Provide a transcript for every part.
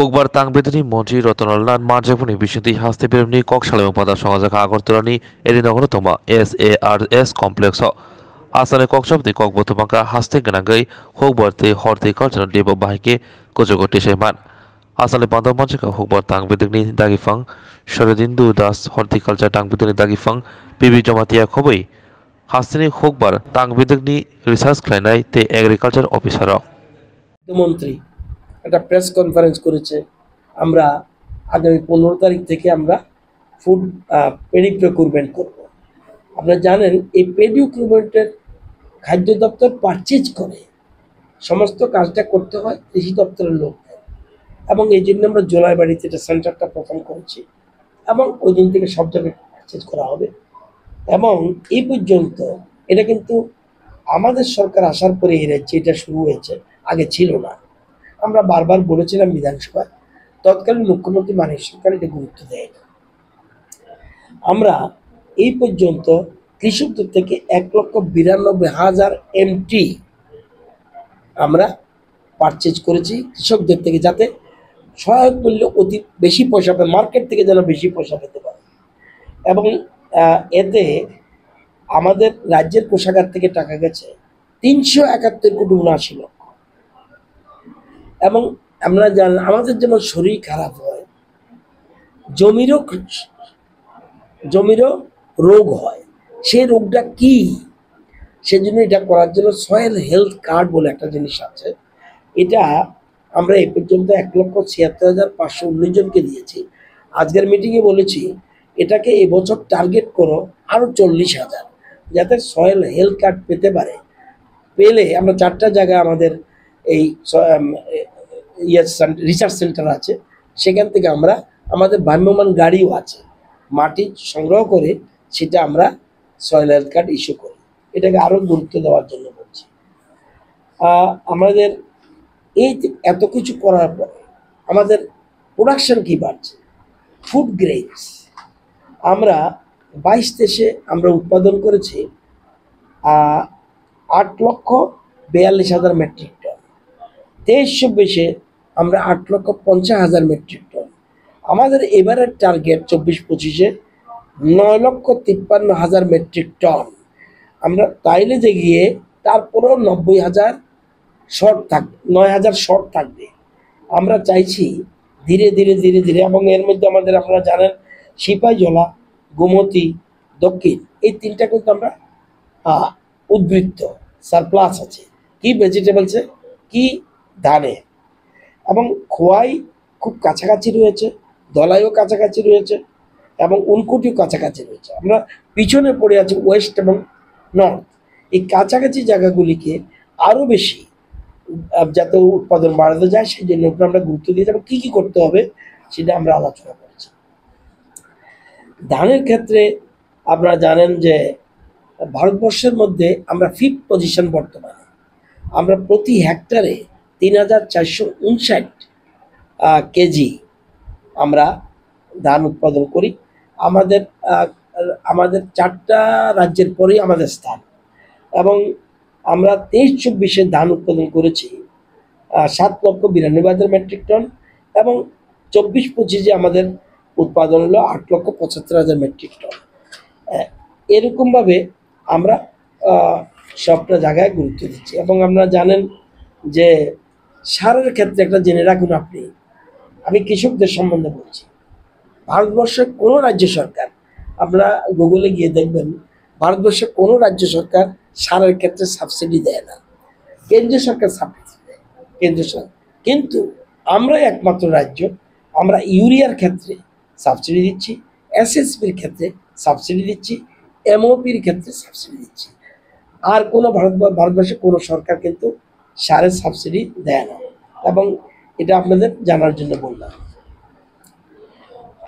Bukbar tang bedani monji rotonolnan marjapuni bishunti haste berumni kokshale pada songajaka agortolani erinogono toma SARS complex asane kokshopti kokbotobangka haste ganangai hokbarte horticulture debo bahike kojogote seman asale bandar manjika hokbar tang bedani dagifang Sharadindu Das horticulture tang bedani dagifang bibi jamatia khoboi hasteni hokbar tang bedani research khlainai te agriculture officer মন্ত্রী একটা press conference করেছে। আমরা আগামী 15 তারিখ থেকে আমরা food paddy procurement করব। আপনারা জানেন এই পেডি প্রকিউরমেন্টের খাদ্য দপ্তর পারচেজ করে, সমস্ত কাজটা করতে হয় কৃষি দপ্তরের লোকদের, এবং এই জন্য আমরা জোলাইবাড়িতে এটা সেন্টারটা প্রথম করেছি এবং ওই দিন থেকে সব জায়গায় পারচেজ করা হবে। এবং এই পর্যন্ত এটা কিন্তু আমাদের সরকার আসার পরে এই রাজ্যে এটা শুরু হয়েছে, আগে ছিল না। আমরা বারবার বলেছিলাম বিধানসভায়, তৎকালীন মুখ্যমন্ত্রী মানিক সরকার এটা গুরুত্ব দেয়নি। আমরা এই পর্যন্ত কৃষকদের থেকে 1,92,000 MT আমরা পারচেজ করেছি কৃষকদের থেকে, যাতে সহায়ক মূল্য অতি বেশি পয়সা পায়, মার্কেট থেকে যেন বেশি পয়সা পেতে পারে। এবং এতে আমাদের রাজ্যের কোষাগার থেকে টাকা গেছে 371,79,00,000। এবং আমরা জানি আমাদের যেমন শরীর খারাপ হয়, জমিরও রোগ হয়, সেই রোগটা কি, সেজন্য এটা করার জন্য সয়েল হেলথ কার্ড বলে একটা জিনিস আছে। এটা আমরা এ পর্যন্ত 1,76,519 জনকে দিয়েছি। আজকের মিটিংয়ে বলেছি এটাকে এবছর টার্গেট করো আরও 40,000, যাতে সয়েল হেলথ কার্ড পেতে পারে। পেলে আমরা 4টা জায়গায় আমাদের এই রিসার্চ সেন্টার আছে, সেখান থেকে আমরা আমাদের ভ্রাম্যমান গাড়িও আছে, মাটি সংগ্রহ করে সেটা আমরা সয়েল হেলথ কার্ড ইস্যু করি। এটাকে আরও গুরুত্ব দেওয়ার জন্য বলছি। আমাদের এই এত কিছু করার পরে আমাদের প্রোডাকশন কি বাড়ছে, ফুড গ্রেনস আমরা 22 দেশে আমরা উৎপাদন করেছি 8,42,000 মেট্রিক টন। 23-24 আমরা 8,50,000 মেট্রিক টন। আমাদের এবারের টার্গেট 24-25-এ 9,53,000 মেট্রিক টন। আমরা তাইলে যে গিয়ে তারপরেও 90,000 শর্ট থাকবে। আমরা চাইছি ধীরে ধীরে ধীরে ধীরে, এবং এর মধ্যে আমাদের আপনারা জানেন সিপাহীজলা, গোমতী, দক্ষিণ, এই 3টা কিন্তু আমরা উদ্বৃত্ত সারপ্লাস আছে, কি ভেজিটেবলসে কি ধানে, এবং খোয়াই খুব কাছাকাছি রয়েছে, দলাইও কাছাকাছি রয়েছে, এবং উনকুটিও কাছাকাছি রয়েছে। আমরা পিছনে পড়ে আছি ওয়েস্ট এবং নর্থ। এই কাছাকাছি জায়গাগুলিকে আরও বেশি যাতে উৎপাদন বাড়াতে যায়, সেই জন্য আমরা গুরুত্ব দিয়ে যাবো। কী কী করতে হবে সেটা আমরা আলোচনা করেছি। ধানের ক্ষেত্রে আপনারা জানেন যে ভারতবর্ষের মধ্যে আমরা 5th পজিশন বর্তমানে। আমরা প্রতি হেক্টরে 3,459 কেজি আমরা ধান উৎপাদন করি। আমাদের 4টা রাজ্যের পরেই আমাদের স্থান, এবং আমরা 23-24-এ ধান উৎপাদন করেছি 7,92,000 মেট্রিক টন, এবং 24-25-এ আমাদের উৎপাদন হলো 8,75,000 মেট্রিক টন। এরকমভাবে আমরা সবটা জায়গায় গুরুত্ব দিচ্ছি। এবং আপনারা জানেন যে সারের ক্ষেত্রে একটা জেনে রাখুন আপনি, আমি কৃষকদের সম্বন্ধে বলছি, ভারতবর্ষের কোনো রাজ্য সরকার, আপনারা গুগলে গিয়ে দেখবেন, ভারতবর্ষের কোনো রাজ্য সরকার সারের ক্ষেত্রে সাবসিডি দেয় না, কেন্দ্রীয় সরকার সাবসিডি দেয়, কেন্দ্রীয় সরকার। কিন্তু আমরা একমাত্র রাজ্য, আমরা ইউরিয়ার ক্ষেত্রে সাবসিডি দিচ্ছি, এসএসপির ক্ষেত্রে সাবসিডি দিচ্ছি, এমওপির ক্ষেত্রে সাবসিডি দিচ্ছি। আর কোনো ভারতবর্ষে কোনো সরকার কিন্তু সারের সাবসিডি দেয় না, এবং এটা আপনাদের জানার জন্য বললাম।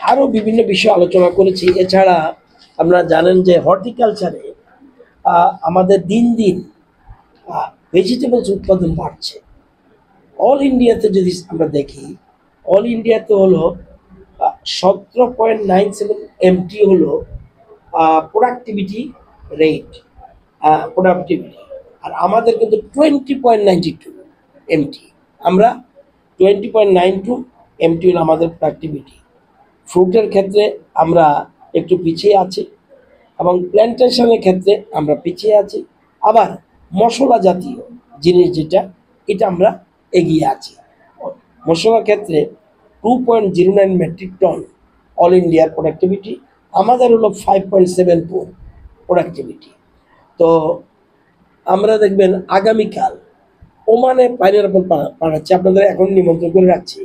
আরও বিভিন্ন বিষয় আলোচনা করেছি। এছাড়া আপনারা জানেন যে হর্টিকালচারে আমাদের দিন দিন ভেজিটেবলস উৎপাদন বাড়ছে। অল ইন্ডিয়াতে যদি আমরা দেখি, অল ইন্ডিয়াতে হলো 17.97 MT হলো প্রোডাক্টিভিটি রেট, প্রোডাক্টিভিটি, আর আমাদের কিন্তু 20.92 MT। আমরা 20.92 এমটি হলো আমাদের প্রোডাক্টিভিটি। ফ্রুটের ক্ষেত্রে আমরা একটু পিছিয়ে আছি এবং প্ল্যান্টেশনের ক্ষেত্রে আমরা পিছিয়ে আছি। আবার মশলা জাতীয় জিনিস যেটা, এটা আমরা এগিয়ে আছি। মশলার ক্ষেত্রে 2.09 মেট্রিক টন অল ইন্ডিয়ার প্রোডাক্টিভিটি, আমাদের হলো 5.74 প্রোডাক্টিভিটি। তো আমরা দেখবেন আগামীকাল ওমানে পাইনাপল পাঠাচ্ছি, আপনাদের এখন নিমন্ত্রণ করে রাখছি।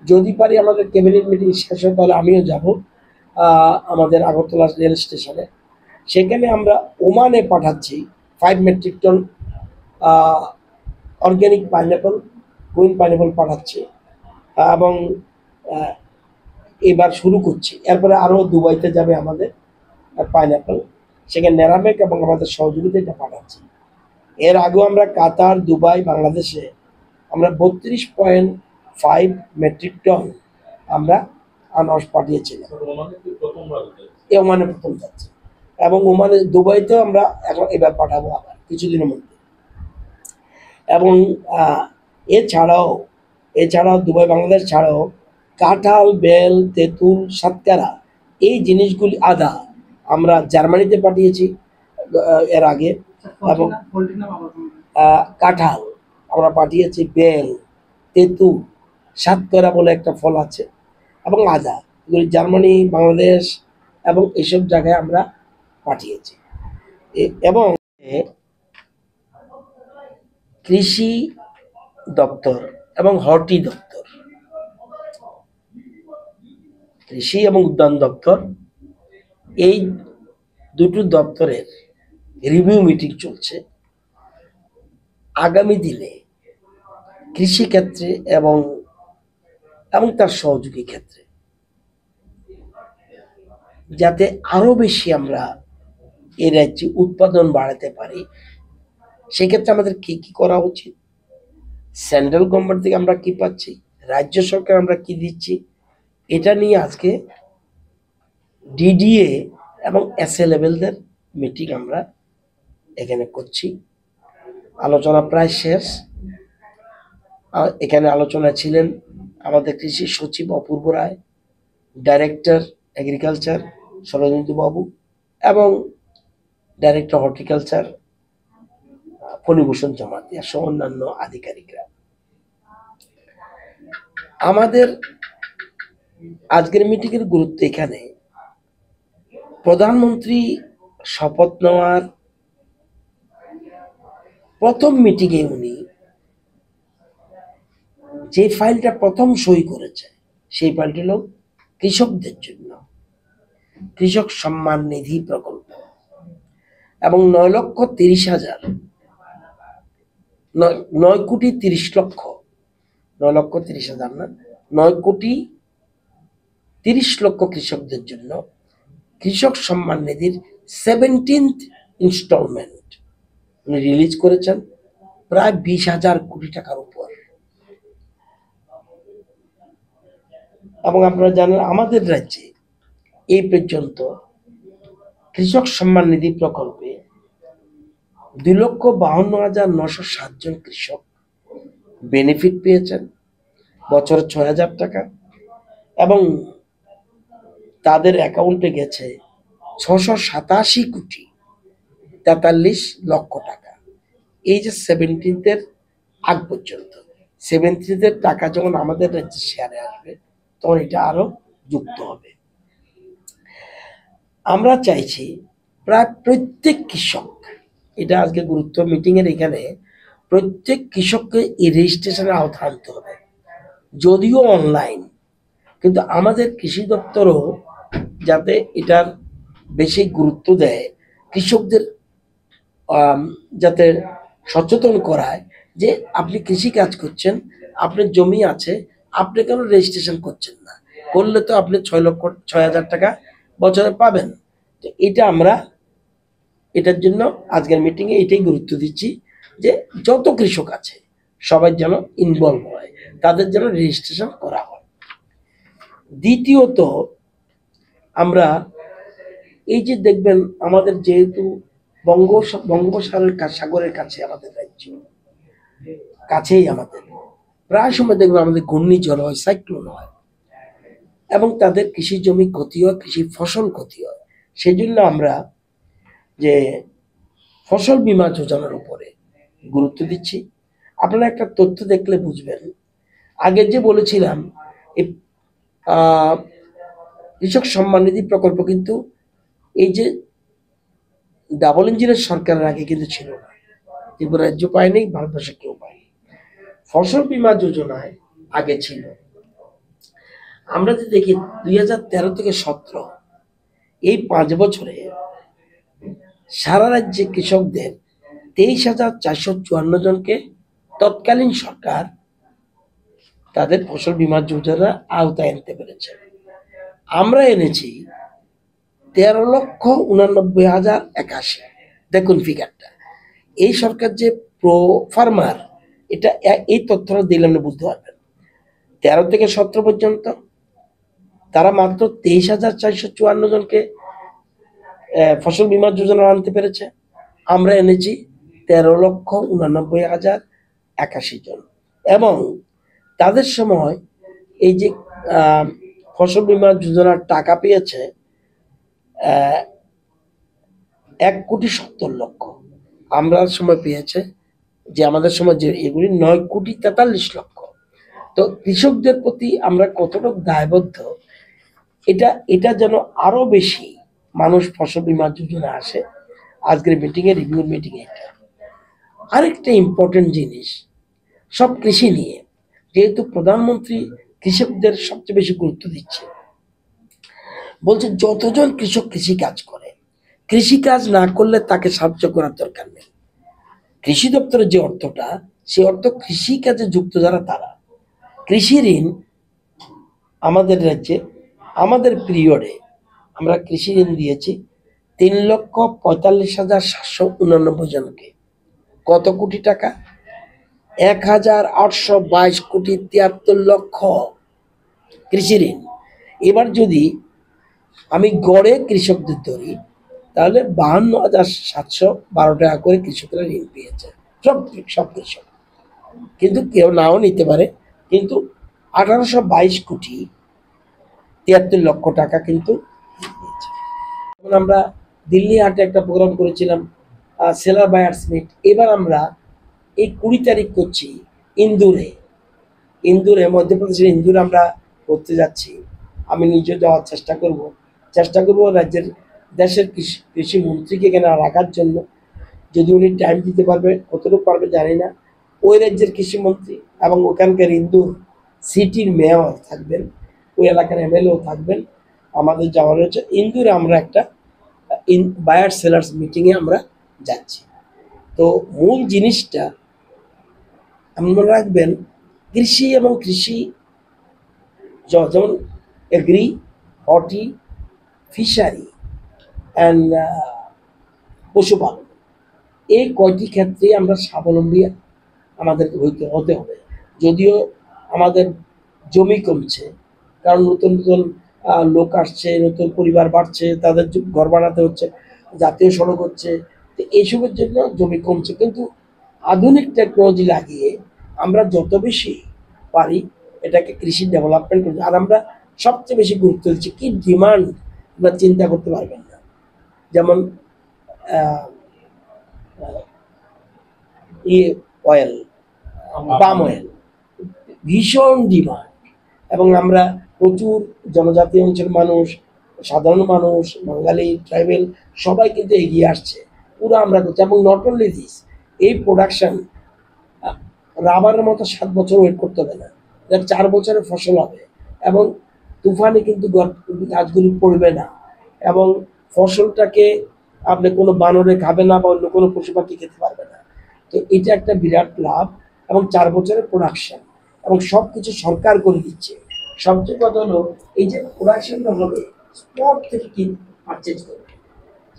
যদি পারি আমাদের ক্যাবিনেট মিটিং শেষ হয় তাহলে আমিও যাব আমাদের আগরতলা রেল স্টেশনে। সেখানে আমরা ওমানে পাঠাচ্ছি 5 metric ton organic pineapple, queen pineapple পাঠাচ্ছি এবং এবার শুরু করছি। এরপরে আরও দুবাইতে যাবে আমাদের পাইনাপল, সেখানে নেরামেক এবং আমাদের সহযোগিতা এটা পাঠাচ্ছি। এর আগেও আমরা কাতার, দুবাই, বাংলাদেশে আমরা 32.5 মেট্রিক টন আমরা আনারস পাঠিয়েছিলাম। ওমানে প্রথম যাচ্ছে এবং ওমানে দুবাইতেও আমরা এখন এবার পাঠাবো আবার কিছুদিনের মধ্যে। এবং এছাড়াও দুবাই, বাংলাদেশ ছাড়াও কাঁঠাল, বেল, তেঁতুল, সাতকারা, এই জিনিসগুলি, আদা আমরা জার্মানিতে পাঠিয়েছি এর আগে। এবং কাঁঠাল আমরা পাঠিয়েছি, বেল, তেঁতুল, সাতকরা বলে একটা ফল আছে, এবং আদা, এগুলি জার্মানি, বাংলাদেশ এবং এইসব জায়গায় আমরা পাঠিয়েছি। এবং কৃষি দপ্তর এবং হর্টি দপ্তর, কৃষি এবং উদ্যান দপ্তর, এই দুটো দপ্তরের রিভিউ মিটিং চলছে। আগামী দিনে কৃষি ক্ষেত্রে এবং তার সহযোগী ক্ষেত্রে যাতে আরো বেশি আমরা এই রাজ্যে উৎপাদন বাড়াতে পারি, সেক্ষেত্রে আমাদের কি কি করা উচিত, সেন্ট্রাল গভর্নমেন্ট থেকে আমরা কি পাচ্ছি, রাজ্য সরকার আমরা কি দিচ্ছি, এটা নিয়ে আজকে ডিডিএ এবং এসএ লেভেলদের মিটিং আমরা এখানে করছি। আলোচনা প্রায় শেষ। এখানে আলোচনা ছিলেন আমাদের কৃষি সচিব অপূর্ব রায়, ডাইরেক্টর এগ্রিকালচার শরদিন্দু বাবু এবং ডাইরেক্টর হর্টিকালচার ফণীভূষণ জমাতিয়া সহ অন্যান্য আধিকারিকরা। আমাদের আজকের মিটিংয়ের গুরুত্ব এখানে, প্রধানমন্ত্রী শপথ নেওয়ার প্রথম মিটিংয়ে উনি যে ফাইলটা প্রথম সই করেছে, সেই ফাইলটি হল কৃষকদের জন্য কৃষক সম্মান নিধি প্রকল্প, এবং 9,30,000 9 কোটি 30 লক্ষ, 9,30,000 না, 9 কোটি 30 লক্ষ কৃষকদের জন্য কৃষক সম্মান নিধির 17th ইনস্টলমেন্ট উনি রিলিজ করেছেন, প্রায় 20,000 কোটি টাকার উপর। এবং আপনারা জানেন আমাদের রাজ্যে এই পর্যন্ত কৃষক সম্মান নিধি প্রকল্পে 2,52,907 জন কৃষক বেনিফিট পেয়েছেন, বছরে 6,000 টাকা, এবং তাদের অ্যাকাউন্টে গেছে 687 কোটি 43 লক্ষ টাকা। এই যে 17th আগ পর্যন্ত, 17th টাকা যখন আমাদের রাজ্যে শেয়ারে আসবে তখন এটা আরো যুক্ত হবে। আমরা চাইছি প্রায় প্রত্যেক কৃষক, এটা আজকে গুরুত্ব মিটিংয়ের, এখানে প্রত্যেক কৃষককে এই রেজিস্ট্রেশনের আওতায় আনতে হবে, যদিও অনলাইন, কিন্তু আমাদের কৃষি দপ্তরও যাতে এটার বেশি গুরুত্ব দেয়, কৃষকদের যাতে সচেতন করায় যে আপনি কৃষি কাজ করছেন, আপনার জমি আছে, আপনি কেন রেজিস্ট্রেশন করছেন না, করলে তো আপনি 6,000 টাকা বছরে পাবেন। তো এটা আমরা এটার জন্য আজকের মিটিংয়ে এটাই গুরুত্ব দিচ্ছি যে যত কৃষক আছে সবাই যেন ইনভলভ হয়, তাদের যেন রেজিস্ট্রেশন করা হয়। দ্বিতীয়ত, আমরা এই যে দেখবেন আমাদের যেহেতু বঙ্গোপসাগরের কাছে আমাদের রাজ্য, কাছেই আমাদের, প্রায় সময় দেখবেন আমাদের ঘূর্ণিঝড় হয়, সাইক্লোন হয়, এবং তাদের কৃষি জমি ক্ষতি হয়, কৃষি ফসল ক্ষতি হয়। সেই জন্য আমরা যে ফসল বীমা যোজনার উপরে গুরুত্ব দিচ্ছি। আপনারা একটা তথ্য দেখলে বুঝবেন, আগে যে বলেছিলাম এই কৃষক সম্মান নিধি প্রকল্প কিন্তু এই যে ডাবল ইঞ্জিনের সরকারের আগে কিন্তু ছিল না, ত্রিপুরা রাজ্য পায়নি, ভারতবর্ষে কেউ পায়নি। ফসল বীমা যোজনায় আগে ছিল। আমরা যদি দেখি 2013 থেকে 17 এই 5 বছরে সারা রাজ্যে কৃষকদের 23,454 জনকে তৎকালীন সরকার তাদের ফসল বীমা যোজনার আওতায় আনতে পেরেছে। আমরা এনেছি 13,89,081। দেখুন ফিগারটা, এই সরকার যে প্রো ফার্মার, এটা এই তথ্যটা দিলে আপনি বুঝতে পারবেন। 13 থেকে 17 পর্যন্ত তারা মাত্র 23,454 জনকে ফসল বীমা যোজনা আনতে পেরেছে। আমরা এনেছি 13,89,081 জন, এবং তাদের সময় এই যে ফসল বীমা যোজনার টাকা পেয়েছে 1,70,00,000। আমরা সময় পেয়েছে যে আমাদের সময় যে এগুলি 9,43,00,000। তো কৃষকদের প্রতি আমরা কতটুকু দায়বদ্ধ, এটা যেন আরো বেশি মানুষ ফসল বীমা যোজনা আসে। আজকের মিটিংয়ে, রিভিউর মিটিংয়ে এটা আরেকটা ইম্পর্টেন্ট জিনিস, সব কৃষি নিয়ে, যেহেতু প্রধানমন্ত্রী কৃষকদের সবচেয়ে বেশি গুরুত্ব দিচ্ছে, বলছে যতজন কৃষক কৃষি কাজ করে, কৃষি কাজ না করলে তাকে সাহায্য করার দরকার নেই। কৃষি দপ্তরের যে অর্থটা, সে অর্থ কৃষি কাজে যুক্ত যারা তারা। কৃষি ঋণ আমাদের রাজ্যে আমাদের পিরিয়ডে আমরা কৃষি ঋণ দিয়েছি 3,45,789 জনকে। কত কোটি টাকা? 1,822,73,00,000 কৃষি ঋণ। এবার যদি আমি গড়ে কৃষকদের ধরি, তাহলে 52,712 টাকা করে কৃষকরা ঋণ পেয়েছে, সব কৃষক। কিন্তু কেউ নাও নিতে পারে, কিন্তু 1,822,73,00,000 টাকা কিন্তু পেয়েছে। আমরা দিল্লি হাটে একটা প্রোগ্রাম করেছিলাম, সেলার বায়ার্স মিট। এবার আমরা এই 20 তারিখ করছি ইন্দুরে, মধ্যপ্রদেশের ইন্দুরে আমরা করতে যাচ্ছি। আমি নিজে যাওয়ার চেষ্টা করব দেশের কৃষি মন্ত্রীকে এখানে রাখার জন্য। যদি উনি টাইম দিতে পারবে, কতটুকু পারবে জানি না। ওই রাজ্যের কৃষিমন্ত্রী এবং ওখানকার ইন্দুর সিটির মেয়র থাকবেন, ওই এলাকার এমএলএও থাকবেন। আমাদের যাওয়া রয়েছে ইন্দুরে, আমরা একটা বায়ার সেলার্স মিটিংয়ে আমরা যাচ্ছি। তো মূল জিনিসটা আপনারা রাখবেন, কৃষি এবং কৃষি যেমন এগ্রি, হর্টি, ফিশারি অ্যান্ড পশুপালন, এই কয়টি ক্ষেত্রে আমরা স্বাবলম্বী আমাদের হতে হবে। যদিও আমাদের জমি কমছে, কারণ নতুন নতুন লোক আসছে, নতুন পরিবার বাড়ছে, তাদের ঘর বানাতে হচ্ছে, জাতীয় সড়ক হচ্ছে, তো এইসবের জন্য জমি কমছে। কিন্তু আধুনিক টেকনোলজি লাগিয়ে আমরা যত বেশি পারি এটাকে কৃষি ডেভেলপমেন্ট করছি। আর আমরা সবচেয়ে বেশি গুরুত্ব দিচ্ছি কি ডিমান্ড, আমরা চিন্তা করতে পারবেন না। যেমন অয়েল, পাম অয়েল, ভীষণ ডিমান্ড, এবং আমরা প্রচুর জনজাতি অঞ্চলের মানুষ, সাধারণ মানুষ, বাঙালি, ট্রাইবেল সবাই কিন্তু এগিয়ে আসছে, পুরো আমরা করছি। এবং নট অনলি দিস, এই প্রোডাকশন রাবারের মতো 7 বছর ওয়েট করতে হবে না, এটা 4 বছরের ফসল হবে, এবং তুফানে কিন্তু গাছগুলি পড়বে না, এবং ফসলটাকে আপনি কোনো বানরে খাবে না বা অন্য কোনো পশু পাখি খেতে পারবে না। তো এটা একটা বিরাট লাভ, এবং 4 বছরের প্রোডাকশন, এবং সব কিছু সরকার করে দিচ্ছে। সবচেয়ে কথা হলো এই যে প্রোডাকশনটা হবে, স্পট থেকে কি পারচেজ করবে,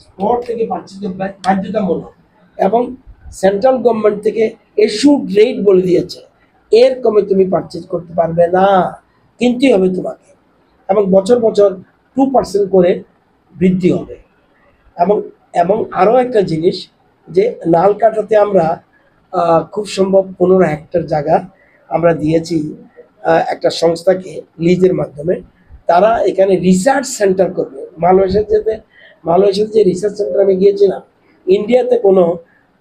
স্পট থেকে পারচেজ করবে বাধ্যতামূলক, এবং সেন্ট্রাল গভর্নমেন্ট থেকে ইস্যুড রেট বলে দিয়েছে, এর কমে তুমি পারচেজ করতে পারবে না, কিনতেই হবে তোমাকে, এবং বছর বছর 2% করে বৃদ্ধি হবে। এবং আরও একটা জিনিস, যে নাল কাটাতে আমরা খুব সম্ভব 15 হেক্টর জায়গা আমরা দিয়েছি একটা সংস্থাকে লিজের মাধ্যমে। তারা এখানে রিসার্চ সেন্টার করবে। মালয়েশিয়াতে যে রিসার্চ সেন্টার আমি গিয়েছিলাম, ইন্ডিয়াতে কোনো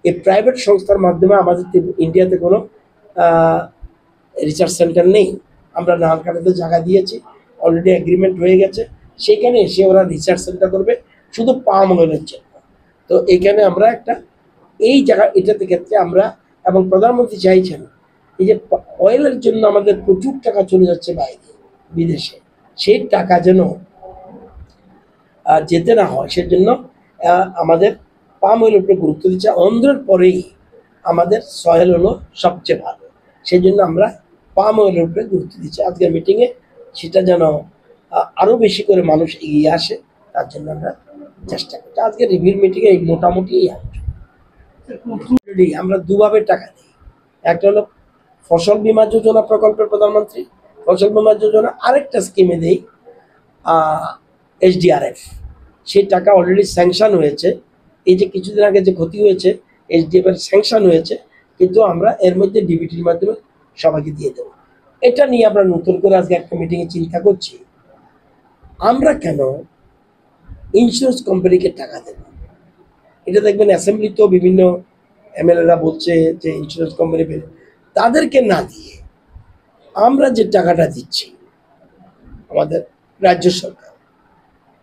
এই প্রাইভেট সংস্থার মাধ্যমে আমাদের ইন্ডিয়াতে কোনো রিসার্চ সেন্টার নেই। আমরা নালকাটাতে জায়গা দিয়েছি, অলরেডি এগ্রিমেন্ট হয়ে গেছে। সেখানে এসে ওরা রিসার্চ সেন্টার করবে শুধু পাম অয়েলের জন্য। তো এখানে আমরা একটা এই জায়গা এটাতে ক্ষেত্রে আমরা, এবং প্রধানমন্ত্রী চাইছেন এই যে অয়েলের জন্য আমাদের প্রচুর টাকা চলে যাচ্ছে বাইরে বিদেশে, সেই টাকা যেন যেতে না হয়, সেজন্য আমাদের পাম অয়েলের উপরে গুরুত্ব দিচ্ছে। অন্ধ্রের পরেই আমাদের সয়েল হলো সবচেয়ে ভালো, সেই জন্য আমরা পাম অয়েলের উপরে গুরুত্ব দিচ্ছি। আজকের মিটিংয়ে সেটা যেন আরও বেশি করে মানুষ এগিয়ে আসে, তার জন্য আমরা চেষ্টা করছি। আজকে রিভিউ মিটিংয়ে এই মোটামুটি আমরা দুভাবে টাকা দিই। একটা হলো ফসল বীমা যোজনা প্রকল্পের প্রধানমন্ত্রী ফসল বীমা যোজনা, আরেকটা স্কিমে দেই SDRF। সেই টাকা অলরেডি স্যাংশন হয়েছে। এই যে কিছুদিন আগে যে ক্ষতি হয়েছে SDF এর স্যাংশন হয়েছে, কিন্তু আমরা এর মধ্যে ডিবিটির মাধ্যমে সবাইকে দিয়ে দেবো। এটা নিয়ে আমরা নতুন করে আজকে একটা মিটিংয়ে চিন্তা করছি, আমরা কেন ইন্স্যুরেন্স কোম্পানিকে টাকা দেব। এটা দেখবেন অ্যাসেম্বলিতেও বিভিন্ন MLA-রা বলছে যে ইন্স্যুরেন্স কোম্পানি তাদেরকে না দিয়ে আমরা যে টাকাটা দিচ্ছি আমাদের রাজ্য সরকার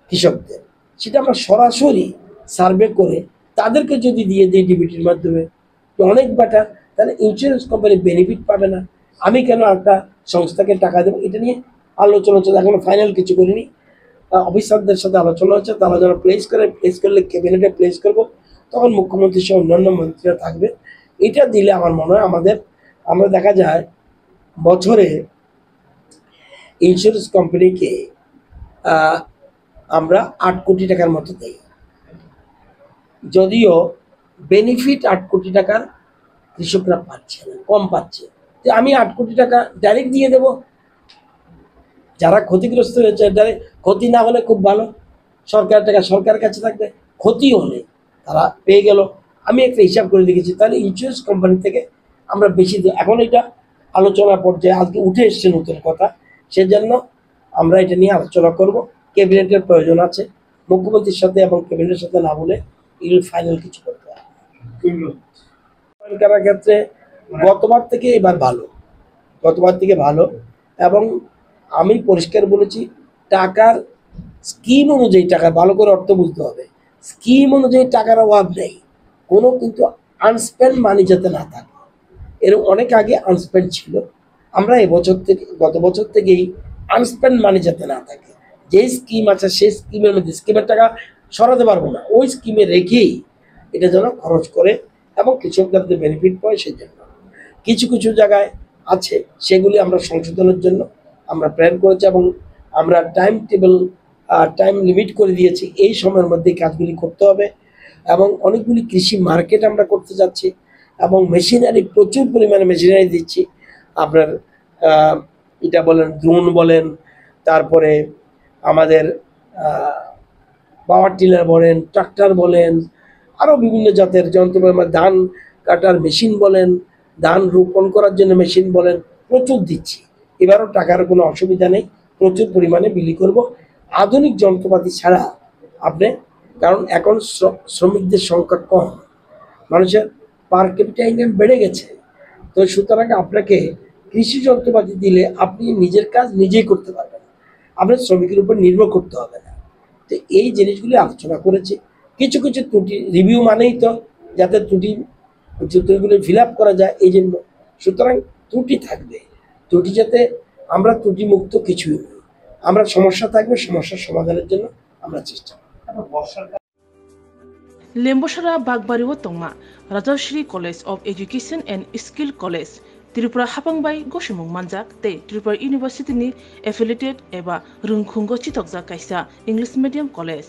কৃষকদের, সেটা আমরা সরাসরি সার্ভে করে তাদেরকে যদি দিয়ে দিই ডিবিটির মাধ্যমে, তো অনেক বেটার। তাহলে ইন্স্যুরেন্স কোম্পানি বেনিফিট পাবে না, আমি কেন একটা সংস্থাকে টাকা দেবো। এটা নিয়ে আলোচনা হচ্ছে, এখনো ফাইনাল কিছু করিনি। অফিসারদের সাথে আলোচনা হচ্ছে, তারা যেন প্লেস করলে ক্যাবিনেটে প্লেস করবো, তখন মুখ্যমন্ত্রী সহ অন্যান্য মন্ত্রীরা থাকবে। এটা দিলে আমার মনে হয় আমরা দেখা যায় বছরে ইন্স্যুরেন্স কোম্পানিকে আমরা 8 কোটি টাকার মতো দেই, যদিও বেনিফিট 8 কোটি টাকার কৃষকরা পাচ্ছে না, কম পাচ্ছে। যে আমি 8 কোটি টাকা ডাইরেক্ট দিয়ে দেব, যারা ক্ষতিগ্রস্ত হয়েছে ডাইরেক্ট, ক্ষতি না হলে খুব ভালো, সরকারের টাকা সরকারের কাছে থাকবে, ক্ষতি হলে তারা পেয়ে গেল। আমি একটা হিসাব করে দেখেছি, তাহলে ইন্স্যুরেন্স কোম্পানি থেকে আমরা বেশি দিই। এখন এটা আলোচনা পর্যায়ে আজকে উঠে এসছে নতুন কথা, সেজন্য আমরা এটা নিয়ে আলোচনা করব। ক্যাবিনেটের প্রয়োজন আছে, মুখ্যমন্ত্রীর সাথে এবং ক্যাবিনেটের সাথে না বলে এগুলো ফাইনাল কিছু করতে হবে। করার ক্ষেত্রে গতবার থেকে এবার ভালো, এবং আমি পরিষ্কার বলেছি টাকার স্কিম অনুযায়ী টাকা ভালো করে অর্থ বুঝতে হবে। স্কিম অনুযায়ী টাকার অভাব নেই, কোনো কিন্তু আনস্পেন্ড মানি যাতে না থাকে। এরকম অনেক আগে আনস্পেন্ড ছিল, আমরা গত বছর থেকেই আনস্পেন্ড মানি যাতে না থাকে। যে স্কিম আছে সেই স্কিমের মধ্যে, স্কিমের টাকা সরাতে পারবো না, ওই স্কিমে রেখেই এটা যেন খরচ করে এবং কৃষকদের বেনিফিট পায়। সেই জন্য কিছু জায়গায় আছে, সেগুলি আমরা সংশোধনের জন্য আমরা প্ল্যান করেছি, এবং আমরা টাইম লিমিট করে দিয়েছি, এই সময়ের মধ্যে কাজগুলি করতে হবে। এবং অনেকগুলি কৃষি মার্কেট আমরা করতে যাচ্ছি, এবং মেশিনারি, প্রচুর পরিমাণে মেশিনারি দিচ্ছি। আপনার এটা বলেন, ড্রোন বলেন, তারপরে আমাদের পাওয়ার টিলার বলেন, ট্রাক্টর বলেন, আরও বিভিন্ন জাতের যন্ত্র, ধান কাটার মেশিন বলেন, ধান রোপণ করার জন্য মেশিন বলেন, প্রচুর দিচ্ছি। এবারও টাকার কোনো অসুবিধা নেই, প্রচুর পরিমাণে বিলি করব। আধুনিক যন্ত্রপাতি ছাড়া আপনি, কারণ এখন শ্রমিকদের সংখ্যা কম, মানুষের পার ক্যাপিটা ইনকাম বেড়ে গেছে, তো সুতরাং আপনাকে কৃষি যন্ত্রপাতি দিলে আপনি নিজের কাজ নিজেই করতে পারবেন, আপনার শ্রমিকের উপর নির্ভর করতে হবে না। তো এই জিনিসগুলি আলোচনা করেছি। কিছু ত্রুটি রিভিউ মানেই তো যাতে ত্রুটিগুলি ফিল আপ করা যায়, এই জন্য। সুতরাং ত্রুটি থাকবে, ত্রুটি যাতে আমরা ত্রুটি মুক্ত কিছুই নই, আমরা সমস্যা থাকবে, সমস্যার সমাধানের জন্য আমরা চেষ্টা করব। লেম্বসরা বাগবাড়িও তংমা Rajshree College of Education and Skill College Tripura हापांबाई गसिमुं मानजाक ते त्रिपुरा यूनिवर्सिटी एफिलिएटेड एबा रुंखुंगो चितकजा कायसा इंग्लिश मीडियम कलेज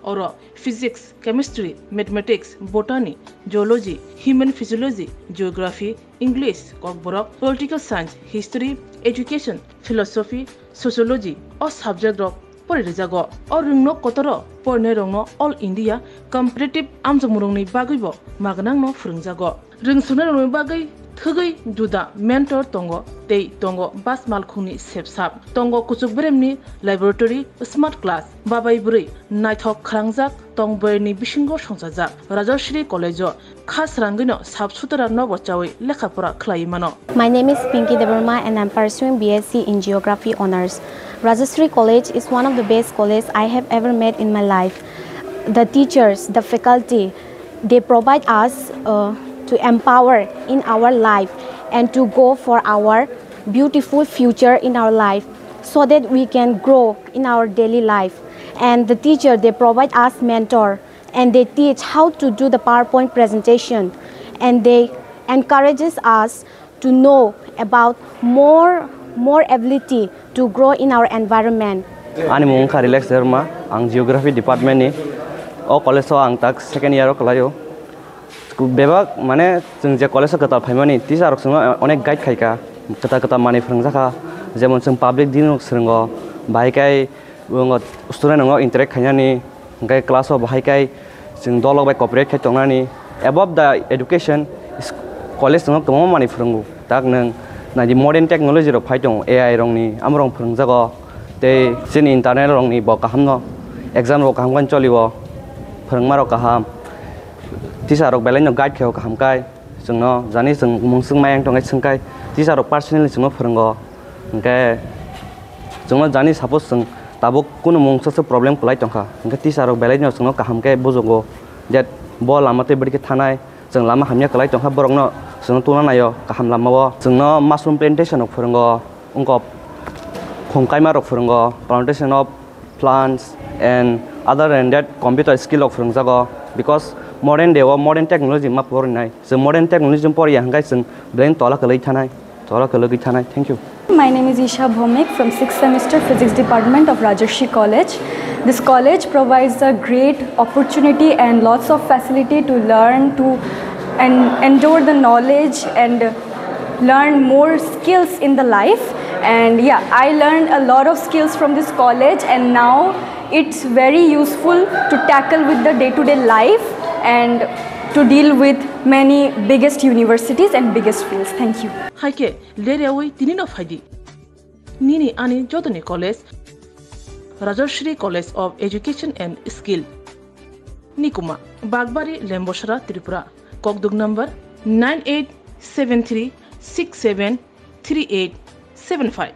और physics chemistry mathematics botany geology human physiology geography English Kokborok political science history education philosophy sociology और सब्जेक्ट रक परिरेजागो और रुंगनो कतर पढ़ने रंगनो ऑल इंडिया कम्पिटिटिव आमजमुरंगनि बागैबो मागनांगनो फोरोंजागो रोंसुनो रंगनि बागै Thugai duda mentor tongo tei tongo bas malkhuni sepsap tongo kuchuk bremni laboratory smart class babai buri naithok khrangjak tongboyni bisingo songjajak Rajashri College o khas rangino sabsutara nobo chawi lekhapura khlai mano. My name is Pinky Devarma and I'm pursuing BSc in Geography Honours. Rajashri College is one of the best colleges I have ever met in my life. The teachers, the faculty, they provide us to empower in our life and to go for our beautiful future in our life so that we can grow in our daily life. And the teacher, they provide us mentor and they teach how to do the PowerPoint presentation and they encourages us to know about more ability to grow in our environment. Ani mungka relax derma ang geography department ni o college so ang tak second year o kelayo bebak mane जों जे college ketal phaimani teacher rok sungno onek guide khaika kata mani phrungjaka jemon जों public din srungo bhaikai ungo student ngo interact khainani gai class o bhaikai जों dolok bai cooperate khai tongnani above the education college ngo tomo mani phrungu tak nang na di modern technology rok phai tong AI rongni amrong phrungjago te sin internet rongni bo kahamno exam rok kaham cholibo phrungma rok kaham teacher rok belai no guide kheo kaham kai jungno jani jung mungsung mayang tongai sungkai teacher rok personally jungno phrungo engke jungno jani suppose jung tabuk kuno mungsa problem kulai tongkha engke teacher rok belai no jungno kaham kai bojogo that bo lamate bidi ke thanai jung lama hamya kulai tongkha borokno jungno tuna nayo kaham lamao jungno mushroom plantation rok phrungo ungko phongkaima rok phrungo plantation of plants and other than that computer skill rok phrungjago because modern day modern technology ma porinai so modern technology pori hangai sung brain tola kalai thanai thank you. My name is Isha Bhomik from 6th semester physics department of Rajashri College. This college provides a great opportunity and lots of facility to learn and endure the knowledge and learn more skills in the life. And yeah, I learned a lot of skills from this college and now it's very useful to tackle with the day-to-day life and to deal with many biggest universities and biggest fields. Thank you. Haike lerewi tinino faidi. Nini ani Jodani College, Rajashri College of Education and Skill. Nikuma, Bagbari Lemboshara Tripura. Kokdug number 9873673875.